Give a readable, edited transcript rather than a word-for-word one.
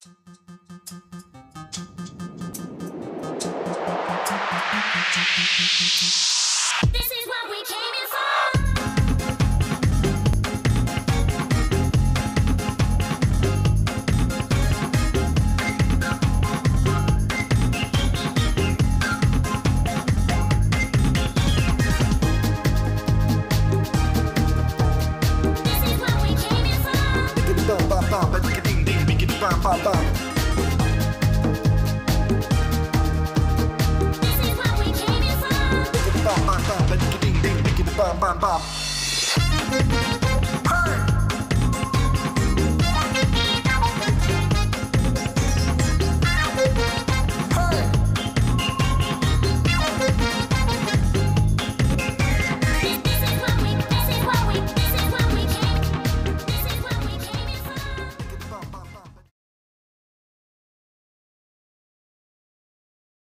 This is what we came here for. This is what we came here for. Biggity bum bum bum, ba ding ding ding, biggity bum bum bum. This is what we came here for. Biggity bum bum bum, ba ding ding ding, biggity bum bum bum.